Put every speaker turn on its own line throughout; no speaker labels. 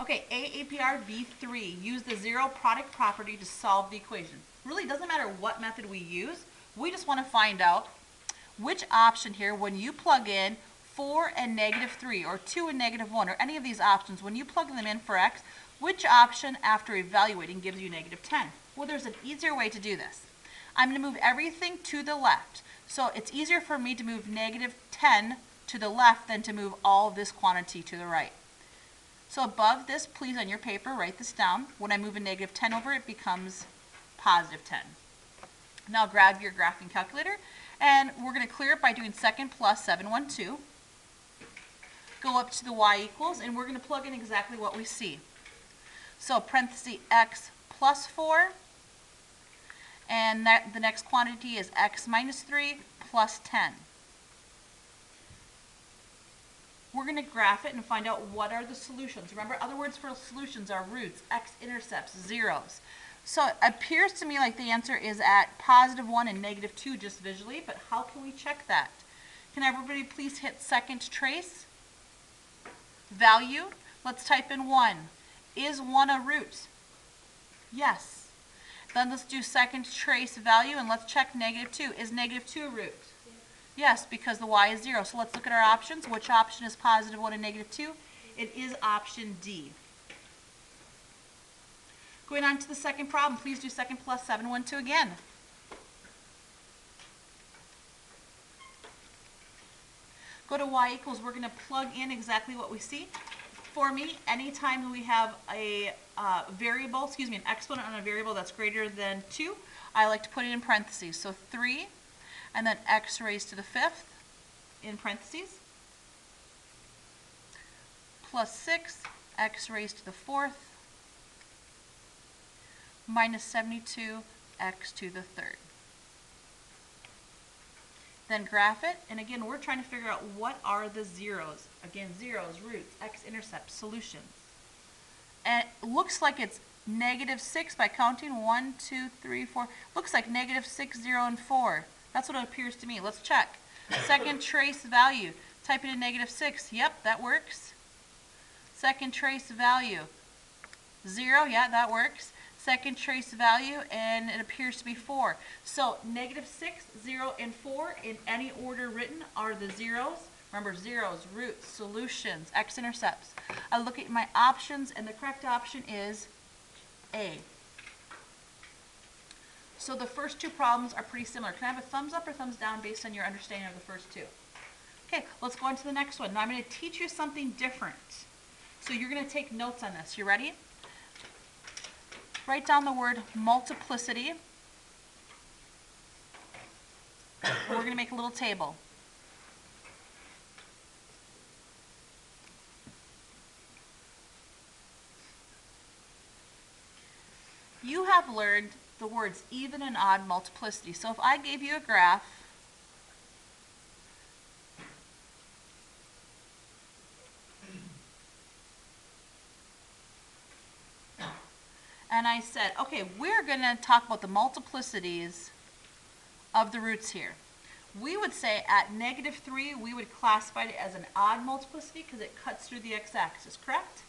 Okay, A-APR.B.3, use the zero product property to solve the equation. Really doesn't matter what method we use, we just want to find out which option here, when you plug in 4 and -3, or 2 and -1, or any of these options, when you plug them in for x, which option after evaluating gives you -10? Well, there's an easier way to do this. I'm going to move everything to the left. So it's easier for me to move -10 to the left than to move all of this quantity to the right. So above this, please, on your paper, write this down. When I move a -10 over, it becomes +10. Now grab your graphing calculator, and we're going to clear it by doing second plus 712. Go up to the y equals, and we're going to plug in exactly what we see. So parenthesis x plus 4, and the next quantity is x minus 3 plus 10. We're going to graph it and find out what are the solutions. Remember, other words for solutions are roots, x-intercepts, zeros. So it appears to me like the answer is at +1 and -2 just visually, but how can we check that? Can everybody please hit second trace? Value. Let's type in 1. Is 1 a root? Yes. Then let's do second trace value, and let's check -2. Is -2 a root? Yes, because the y is 0. So let's look at our options. Which option is +1 and -2? It is option D. Going on to the second problem, please do second plus 712 again. Go to y equals, we're going to plug in exactly what we see. For me, anytime we have a variable, an exponent on a variable that's greater than 2, I like to put it in parentheses. So 3, and then x raised to the 5th in parentheses, plus 6, x raised to the 4th, minus 72, x to the 3rd. Then graph it, and again, we're trying to figure out what are the zeros. Again, zeros, roots, x-intercepts, solutions. And it looks like it's -6 by counting 1, 2, 3, 4. Looks like -6, 0, and 4. That's what it appears to me. Let's check. Second trace value. Type it in -6. Yep, that works. Second trace value. 0, yeah, that works. Second trace value, and it appears to be 4. So -6, 0, and 4 in any order written are the zeros. Remember, zeros, roots, solutions, x-intercepts. I look at my options, and the correct option is A. So the first two problems are pretty similar. Can I have a thumbs up or thumbs down based on your understanding of the first two? Okay, let's go on to the next one. Now I'm going to teach you something different. So you're going to take notes on this. You ready? Write down the word multiplicity. We're going to make a little table. You have learned the words even and odd multiplicity. So if I gave you a graph and I said, okay, we're going to talk about the multiplicities of the roots here. We would say at -3, we would classify it as an odd multiplicity because it cuts through the x-axis, correct?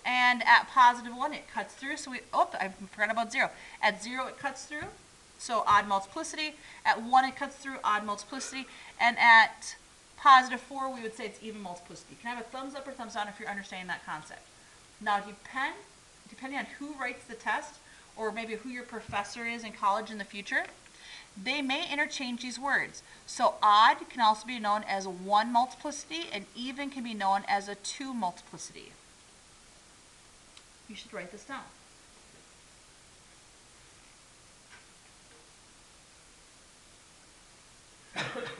And at +1, it cuts through. So I forgot about 0. At 0, it cuts through, so odd multiplicity. At 1, it cuts through, odd multiplicity. And at +4, we would say it's even multiplicity. Can I have a thumbs up or thumbs down if you're understanding that concept? Now, depending on who writes the test, or maybe who your professor is in college in the future, they may interchange these words. So odd can also be known as a 1 multiplicity, and even can be known as a 2 multiplicity. You should write this down.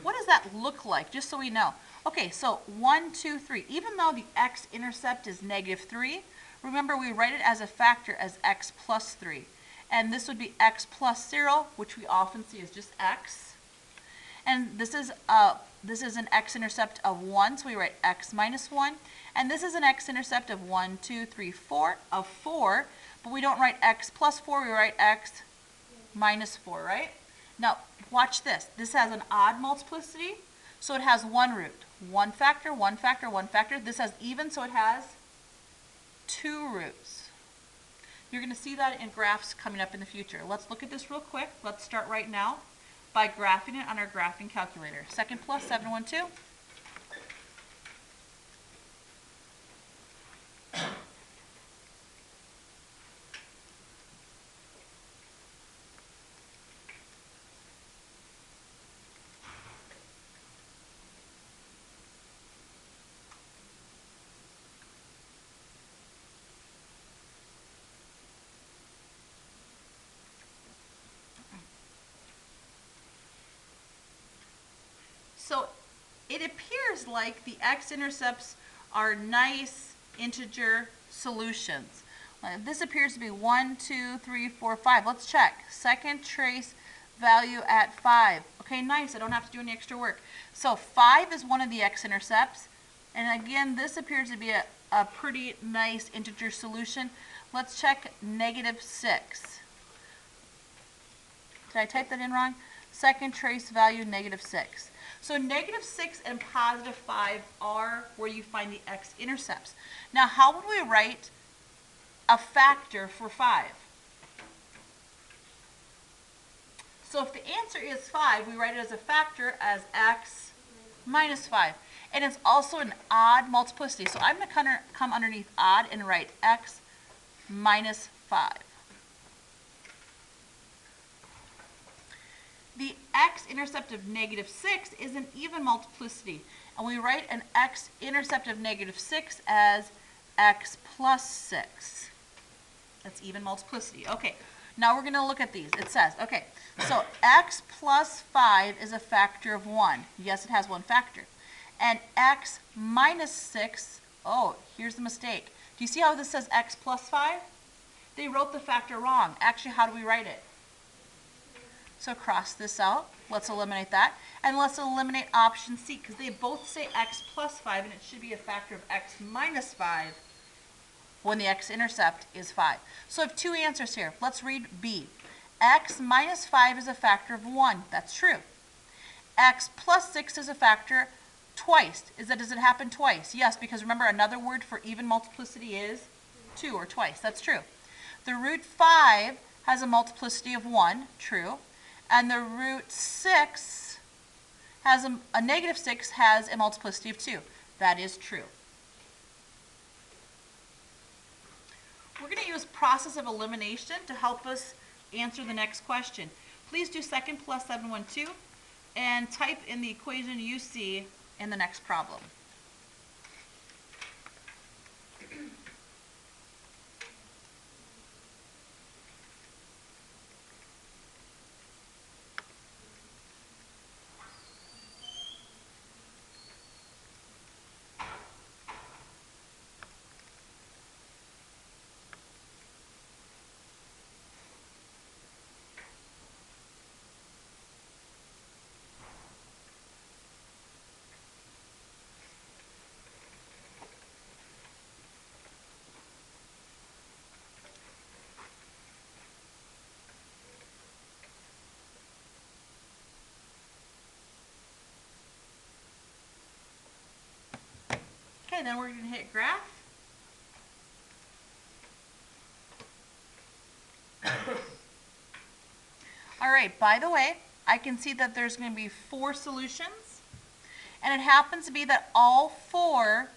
What does that look like, just so we know? Okay, so 1, 2, 3. Even though the x-intercept is -3, remember we write it as a factor as x plus 3. And this would be x plus 0, which we often see as just x. And this is an x-intercept of 1, so we write x minus 1. And this is an x-intercept of 1, 2, 3, 4, of 4. But we don't write x plus 4, we write x minus 4, right? Now, watch this. This has an odd multiplicity, so it has one root. 1 factor, 1 factor, 1 factor. This has even, so it has 2 roots. You're going to see that in graphs coming up in the future. Let's look at this real quick. Let's start right now by graphing it on our graphing calculator. Second plus 712. So it appears like the x-intercepts are nice integer solutions. This appears to be 1, 2, 3, 4, 5. Let's check. Second trace value at 5. Okay, nice. I don't have to do any extra work. So 5 is one of the x-intercepts. And again, this appears to be a pretty nice integer solution. Let's check -6. Did I type that in wrong? Second trace value -6. So -6 and +5 are where you find the x-intercepts. Now, how would we write a factor for 5? So if the answer is 5, we write it as a factor as x minus 5. And it's also an odd multiplicity. So I'm going to come underneath odd and write x minus 5. The x-intercept of -6 is an even multiplicity, and we write an x-intercept of -6 as x plus 6. That's even multiplicity. Okay, now we're going to look at these. It says, okay, so x plus 5 is a factor of 1. Yes, it has one factor. And x minus 6, oh, here's the mistake. Do you see how this says x plus 5? They wrote the factor wrong. Actually, how do we write it? So cross this out. Let's eliminate that. And let's eliminate option C, because they both say x plus 5, and it should be a factor of x minus 5 when the x-intercept is 5. So I have 2 answers here. Let's read B. X minus 5 is a factor of 1. That's true. X plus 6 is a factor twice. Does it happen twice? Yes, because remember, another word for even multiplicity is 2 or twice. That's true. The root 5 has a multiplicity of 1. True. And the root 6 has a -6 has a multiplicity of 2. That is true. We're going to use process of elimination to help us answer the next question. Please do second plus 712 and type in the equation you see in the next problem. Okay, then we're going to hit graph. All right, by the way, I can see that there's going to be 4 solutions, and it happens to be that all four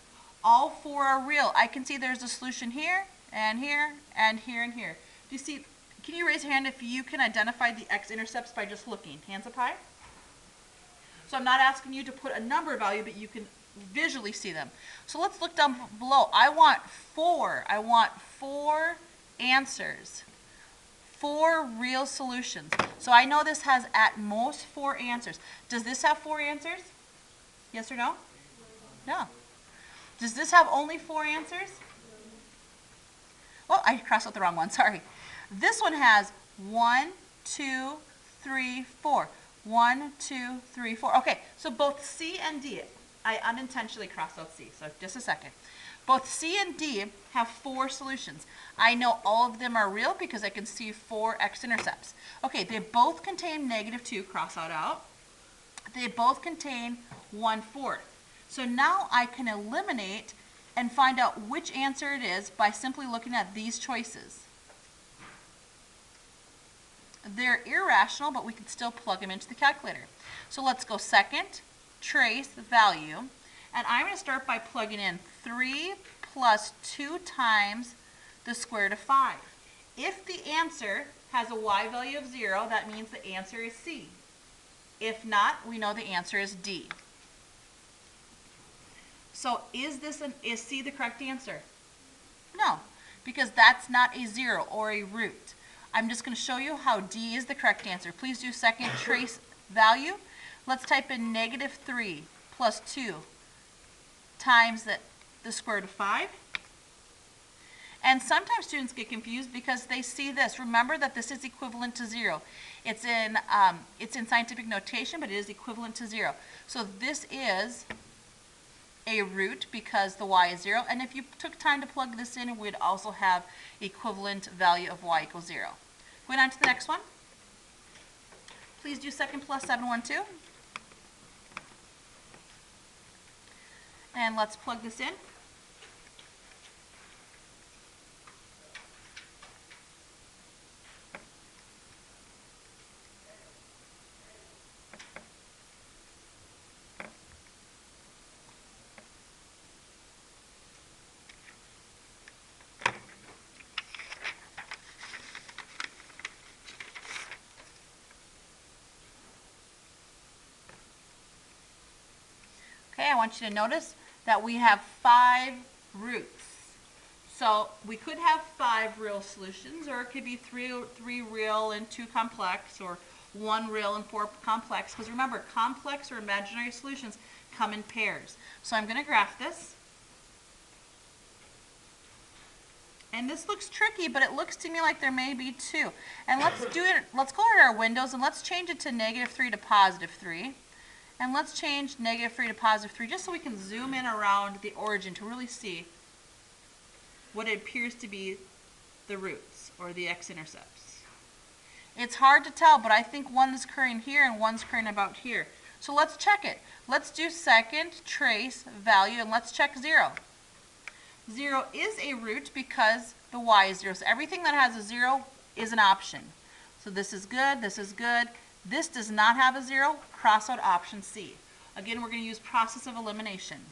are real. I can see there's a solution here, and here, and here, and here. Do you see? Can you raise your hand if you can identify the x-intercepts by just looking? Hands up high. So I'm not asking you to put a number value, but you can visually see them. So let's look down below. I want 4 answers. 4 real solutions. So I know this has at most 4 answers. Does this have 4 answers? Yes or no? No. Does this have only 4 answers? Oh, I crossed out the wrong one, sorry. This one has 1, 2, 3, 4. 1, 2, 3, 4. Okay, so both C and D, I unintentionally crossed out C, so just a second. Both C and D have 4 solutions. I know all of them are real because I can see 4 x-intercepts. Okay, they both contain -2, cross that out. They both contain 1/4. So now I can eliminate and find out which answer it is by simply looking at these choices. They're irrational, but we can still plug them into the calculator. So let's go second, trace value, and I'm going to start by plugging in 3 plus 2 times the square root of 5. If the answer has a y value of 0, that means the answer is C. If not, we know the answer is D. So is C the correct answer? No, because that's not a 0 or a root. I'm just going to show you how D is the correct answer. Please do second trace value. Let's type in negative 3 plus 2 times the square root of 5. And sometimes students get confused because they see this. Remember that this is equivalent to 0. It's in scientific notation, but it is equivalent to 0. So this is a root because the y is 0. And if you took time to plug this in, we'd also have equivalent value of y equals 0. Going on to the next one. Please do second plus 712. And let's plug this in. Okay, I want you to notice that we have 5 roots. So we could have 5 real solutions, or it could be 3 real and 2 complex, or 1 real and 4 complex. Because remember, complex or imaginary solutions come in pairs. So I'm going to graph this. And this looks tricky, but it looks to me like there may be 2. And let's do it. Let's go to our windows and let's change it to -3 to +3. And let's change -3 to +3 just so we can zoom in around the origin to really see what it appears to be the roots or the x-intercepts. It's hard to tell, but I think one is occurring here and one's occurring about here. So let's check it. Let's do second trace value and let's check 0. 0 is a root because the y is 0. So everything that has a 0 is an option. So this is good, this is good. This does not have a 0, cross out option C. Again, we're going to use process of elimination.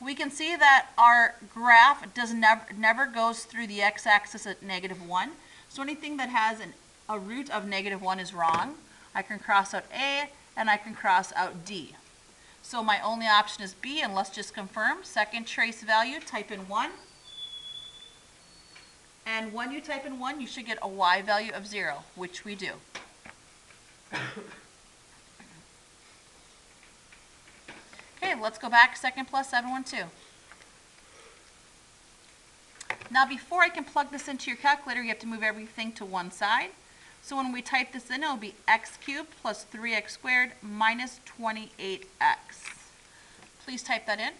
We can see that our graph never goes through the x-axis at -1. So anything that has a root of -1 is wrong. I can cross out A and I can cross out D. So my only option is B, and let's just confirm. Second trace value, type in 1. And when you type in 1, you should get a y value of 0, which we do. Okay, let's go back second plus 712. Now before I can plug this into your calculator, you have to move everything to one side. So when we type this in, it'll be x cubed plus 3x squared minus 28x. Please type that in.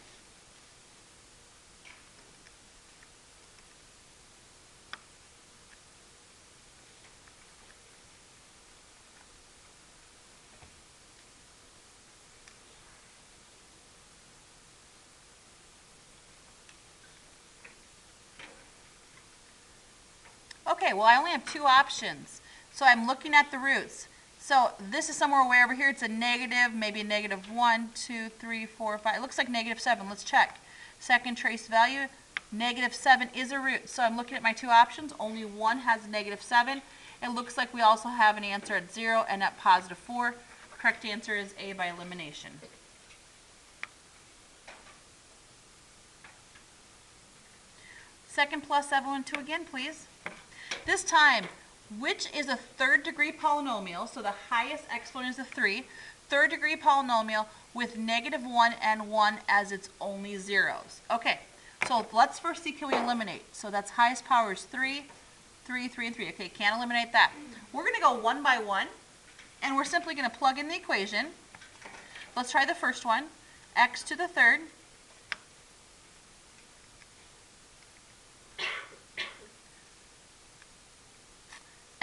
Okay, well I only have 2 options, so I'm looking at the roots. So this is somewhere way over here. It's a negative, maybe a -1, 2, 3, 4, 5. It looks like -7. Let's check. Second trace value, -7 is a root. So I'm looking at my 2 options. Only one has -7. It looks like we also have an answer at 0 and at +4. Correct answer is A by elimination. Second plus 712 again, please. This time, which is a 3rd degree polynomial, so the highest exponent is a 3, 3rd degree polynomial with -1 and 1 as its only zeros. Okay, so let's first see, can we eliminate? So that's highest power is 3, 3, 3, and 3. Okay, can't eliminate that. We're going to go one by one, and we're simply going to plug in the equation. Let's try the first one, x to the 3rd.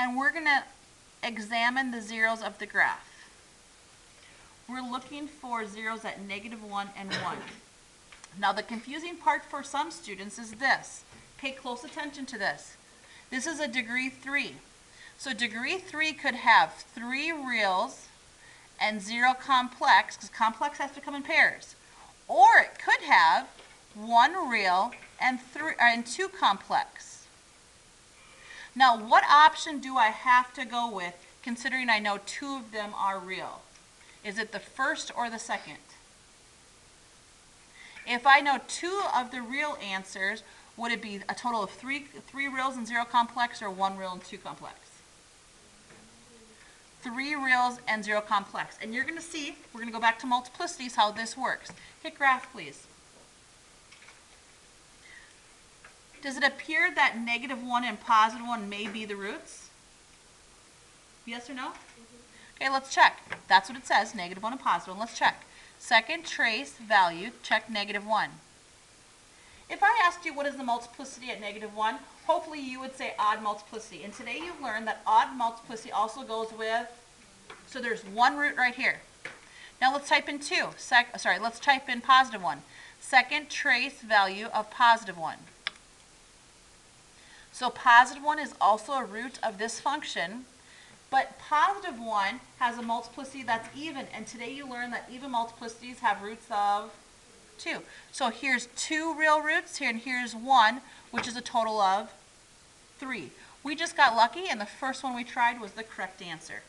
And we're going to examine the zeros of the graph. We're looking for zeros at -1 and 1. Now the confusing part for some students is this. Pay close attention to this. This is a degree 3. So degree 3 could have 3 reals and 0 complex, because complex has to come in pairs. Or it could have 1 real and 2 complex. Now what option do I have to go with, considering I know 2 of them are real? Is it the first or the second? If I know 2 of the real answers, would it be a total of 3 reals and 0 complex, or 1 real and 2 complex? 3 reals and 0 complex. And you're going to see, we're going to go back to multiplicities, how this works. Hit graph, please. Does it appear that -1 and +1 may be the roots? Yes or no? Okay, let's check. That's what it says, -1 and +1. Let's check. Second trace value, check -1. If I asked you what is the multiplicity at -1, hopefully you would say odd multiplicity. And today you've learned that odd multiplicity also goes with, so there's 1 root right here. Now let's type in let's type in +1. Second trace value of +1. So +1 is also a root of this function, but +1 has a multiplicity that's even, and today you learned that even multiplicities have roots of 2. So here's 2 real roots here, and here's 1, which is a total of 3. We just got lucky, and the first one we tried was the correct answer.